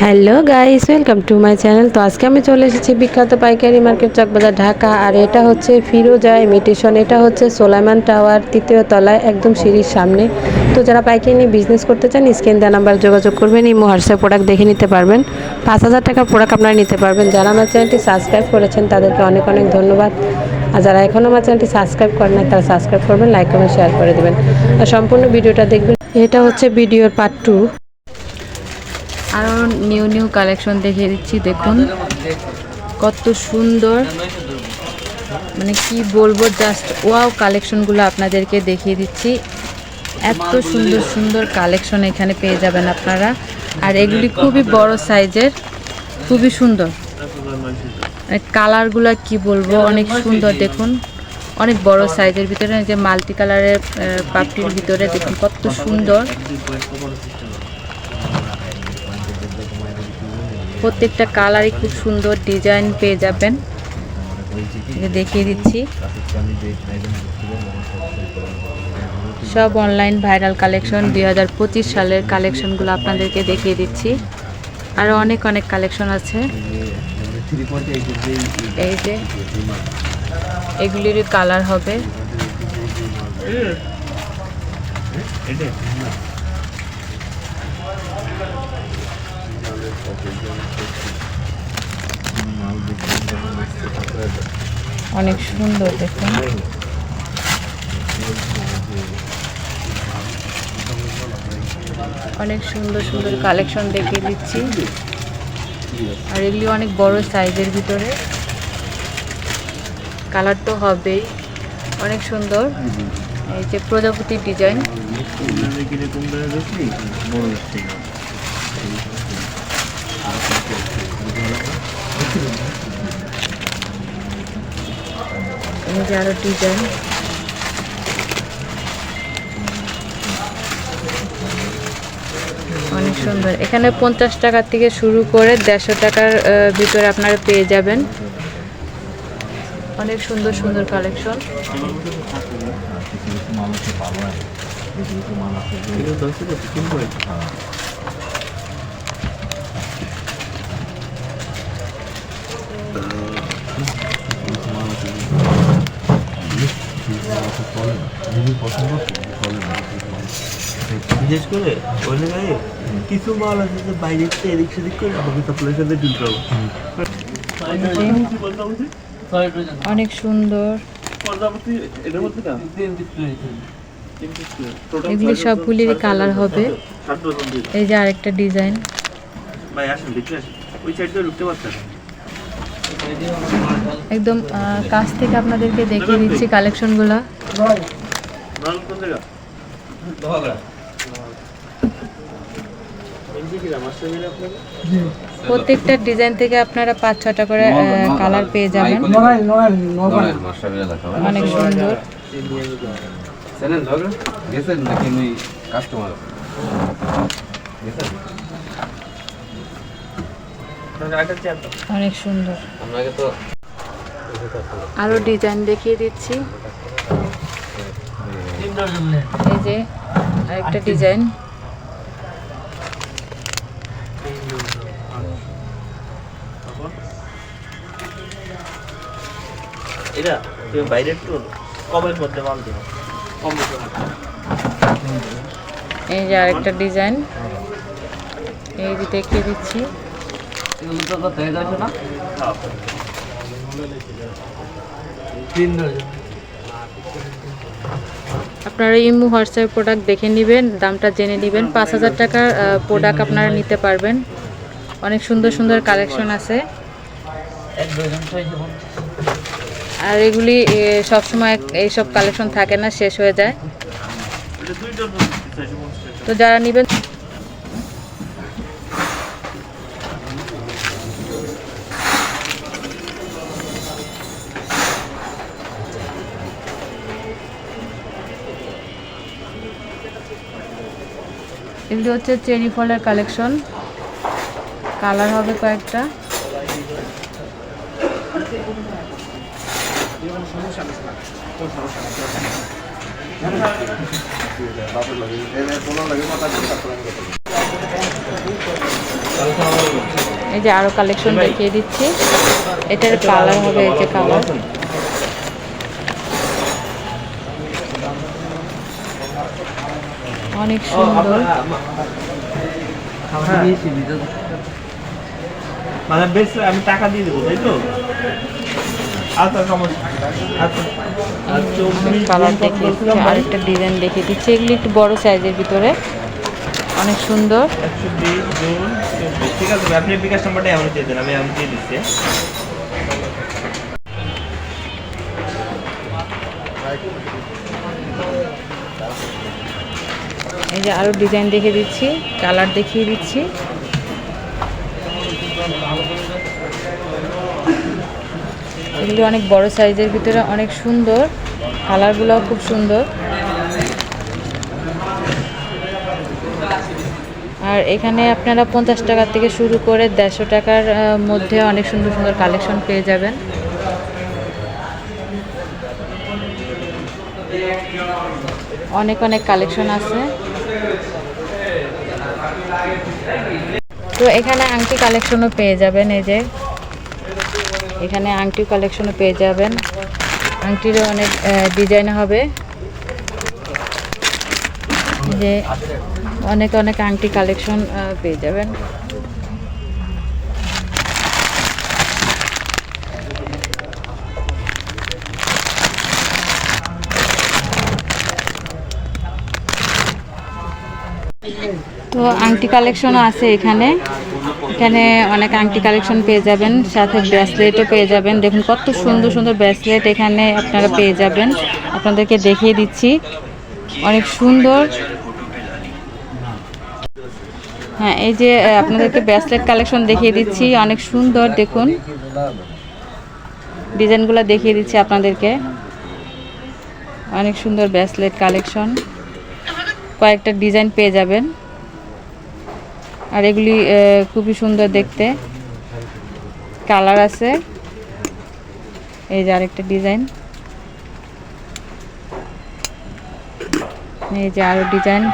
Hello guys, welcome to my channel. তো আজকে আমি চলে এসেছি বিখ্যাত পাইকারি মার্কেট চকবাজার ঢাকা। আর এটা হচ্ছে ফিরোজা ইমিটেশন। এটা হচ্ছে সোলাইমান টাওয়ার 3য় তলায়, একদম সিঁড়ির সামনে। তো যারা পাইকারি নিয়ে বিজনেস করতে চান, স্ক্রিন দেওয়া নাম্বার যোগাযোগ করবেন। ইমো হোয়াটসঅ্যাপ প্রোডাক্ট দেখে নিতে পারবেন। 5,000 টাকার প্রোডাক্ট আপনারা নিতে পারবেন। যারা আমার চ্যানেলটি সাবস্ক্রাইব করেছেন তাদেরকে অনেক অনেক ধন্যবাদ। আর যারা এখনও আমার চ্যানেলটি সাবস্ক্রাইব করেন না তারা সাবস্ক্রাইব করবেন, লাইক কমেন্ট শেয়ার করে দেবেন। আর সম্পূর্ণ ভিডিওটা দেখবেন। এটা হচ্ছে ভিডিওর পার্ট 2। আরও নিউ নিউ কালেকশন দেখিয়ে দিচ্ছি। দেখুন কত সুন্দর, মানে কি বলবো, জাস্ট ওয়াও কালেকশনগুলো আপনাদেরকে দেখিয়ে দিচ্ছি। এত সুন্দর সুন্দর কালেকশন এখানে পেয়ে যাবেন আপনারা। আর এগুলি খুবই বড় সাইজের, খুবই সুন্দর। কালারগুলো কি বলবো, অনেক সুন্দর। দেখুন অনেক বড় সাইজের ভিতরে, যে মাল্টি কালারের পাপড়ির ভিতরে দেখুন কত সুন্দর। প্রত্যেকটা কালারই খুব সুন্দর, ডিজাইন পেয়ে যাবেন। দেখিয়ে দিচ্ছি সব অনলাইন ভাইরাল কালেকশন। 2025 সালের কালেকশনগুলো আপনাদেরকে দেখিয়ে দিচ্ছি। আরও অনেক অনেক কালেকশন আছে। এই যে এগুলির কালার হবে। অনেক সুন্দর, দেখুন অনেক সুন্দর সুন্দর কালেকশন দেখিয়ে দিচ্ছি। আর এগুলি অনেক বড় সাইজের ভিতরে, কালার তো হবেই, অনেক সুন্দর। এই যে প্রজাপতির ডিজাইন, এই যে আরো ডিজাইন। অনেক সুন্দর। এখানে 50 টাকা থেকে শুরু করে 150 টাকার ভিতরে আপনারা পেয়ে যাবেন। অনেক সুন্দর সুন্দর কালেকশন। বিশেষ করে ওই গায়ে কিছু মাল আছে যে বাইরে থেকে এদিক সেদিক করে আমাকে সাপ্লাই সাথে ডিল করবো। অনেক সুন্দর। এগুলি সবগুলির কালার হবে। এই যে আরেকটা ডিজাইন। একদম কাছ থেকে আপনাদেরকে দেখিয়ে দিচ্ছি কালেকশনগুলো। প্রত্যেকটা ডিজাইন থেকে আপনারা 5-6টা করে কালার পেয়ে যাবেন। অনেক সুন্দর। অনেক সুন্দর। আরো ডিজাইন দেখিয়ে দিচ্ছি। এই যে আরেকটা ডিজাইন। এটা তুমি বাইরে একটু কমের মধ্যে মাল দিও, কম বেশি। এই যে আরেকটা ডিজাইন, এই যে দেখিয়ে দিচ্ছি। আপনারা ইমো হোয়াটসঅ্যাপ প্রোডাক্ট দেখে নেবেন, দামটা জেনে নেবেন। 5,000 টাকার প্রোডাক্ট আপনারা নিতে পারবেন। অনেক সুন্দর সুন্দর কালেকশন আছে। আর এগুলি সবসময় এইসব কালেকশন থাকে না, শেষ হয়ে যায়। তো যারা নেবেন, এগুলি হচ্ছে চেরি ফলের কালেকশন। কালার হবে কয়েকটা। সমস্যা এই যে আরো কালেকশন দেখিয়ে দিচ্ছি। এটার কালার হবে এই যে কালার, অনেক সুন্দর। মানে বেশ আমি টাকা দিয়ে দেবো, তাই তো? আচ্ছা সমস্যা। আচ্ছা কালার দেখিয়ে দিচ্ছি, আরেকটা ডিজাইন দেখিয়ে দিচ্ছি। এগুলি একটু বড় সাইজের ভিতরে, অনেক সুন্দর। 120 জুন 24। ঠিক আছে, আপনি বিকাশ নাম্বারটা এমন দিয়ে দেন, আমি দিয়ে দিচ্ছি। এই যে আরো ডিজাইন দেখিয়ে দিচ্ছি, কালার দেখিয়ে দিচ্ছি। এগুলি অনেক বড় সাইজের ভিতরে, অনেক সুন্দর, কালারগুলোও খুব সুন্দর। আর এখানে আপনারা 50 টাকা থেকে শুরু করে 150 টাকার মধ্যে অনেক সুন্দর সুন্দর কালেকশন পেয়ে যাবেন। অনেক অনেক কালেকশন আছে। তো এখানে আংটি কালেকশনও পেয়ে যাবেন। এই যে এখানে আংটি কালেকশনও পেয়ে যাবেন। আংটিরও অনেক ডিজাইন হবে, যে অনেক অনেক আংটি কালেকশন পেয়ে যাবেন। তো আংটি কালেকশনও আছে এখানে। এখানে অনেক আংটি কালেকশন পেয়ে যাবেন, সাথে ব্রেসলেটও পেয়ে যাবেন। দেখুন কত সুন্দর সুন্দর ব্রেসলেট এখানে আপনারা পেয়ে যাবেন। আপনাদেরকে দেখিয়ে দিচ্ছি, অনেক সুন্দর। হ্যাঁ, এই যে আপনাদেরকে ব্রেসলেট কালেকশন দেখিয়ে দিচ্ছি, অনেক সুন্দর। দেখুন ডিজাইনগুলো দেখিয়ে দিচ্ছি আপনাদেরকে, অনেক সুন্দর ব্রেসলেট কালেকশন। কয়েকটা ডিজাইন পেয়ে যাবেন, আর এগুলি খুবই সুন্দর দেখতে, কালার আছে। এই যে আরেকটা ডিজাইন, এই যে আরো ডিজাইন।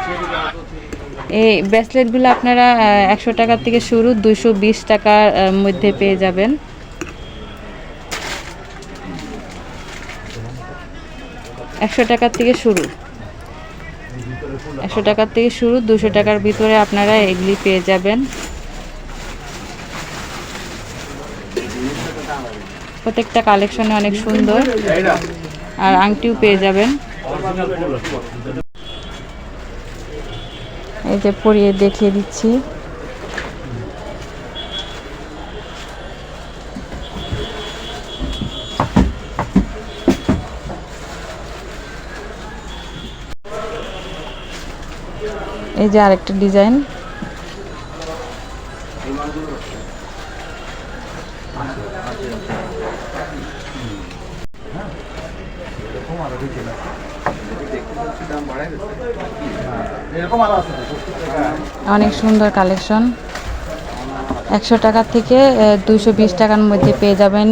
এই ব্রেসলেটগুলো আপনারা 100 টাকা থেকে শুরু, 220 টাকার মধ্যে পেয়ে যাবেন। একশো টাকার থেকে শুরু, 100 টাকার থেকে শুরু, 200 টাকার ভিতরে আপনারা এগুলি পেয়ে যাবেন। প্রত্যেকটা কালেকশনে অনেক সুন্দর, আর আংটিও পেয়ে যাবেন। এই যে পরিয়ে দেখিয়ে দিচ্ছি। এই যে আরেকটা ডিজাইন, অনেক সুন্দর কালেকশন। 100 টাকা থেকে 220 টাকার মধ্যে পেয়ে যাবেন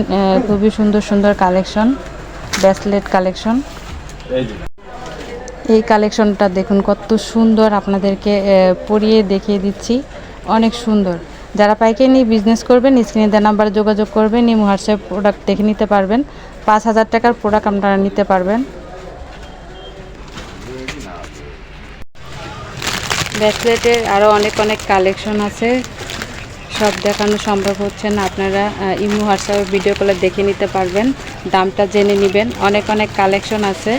খুবই সুন্দর সুন্দর কালেকশন, ব্রেসলেট কালেকশন। এই কালেকশনটা দেখুন কত সুন্দর, আপনাদেরকে পরিয়ে দেখিয়ে দিচ্ছি, অনেক সুন্দর। যারা পাইকারি নিয়ে বিজনেস করবেন, স্ক্রিনে দেওয়া নাম্বারে যোগাযোগ করবেন, ইমো হোয়াটসঅ্যাপ প্রোডাক্ট দেখে নিতে পারবেন। 5000 টাকার প্রোডাক্ট আপনারা নিতে পারবেন। ব্রেসলেটের আরও অনেক অনেক কালেকশন আছে, সব দেখানো সম্ভব হচ্ছে না। আপনারা ইমো হোয়াটসঅ্যাপে ভিডিও কলে দেখে নিতে পারবেন, দামটা জেনে নেবেন। অনেক অনেক কালেকশন আছে।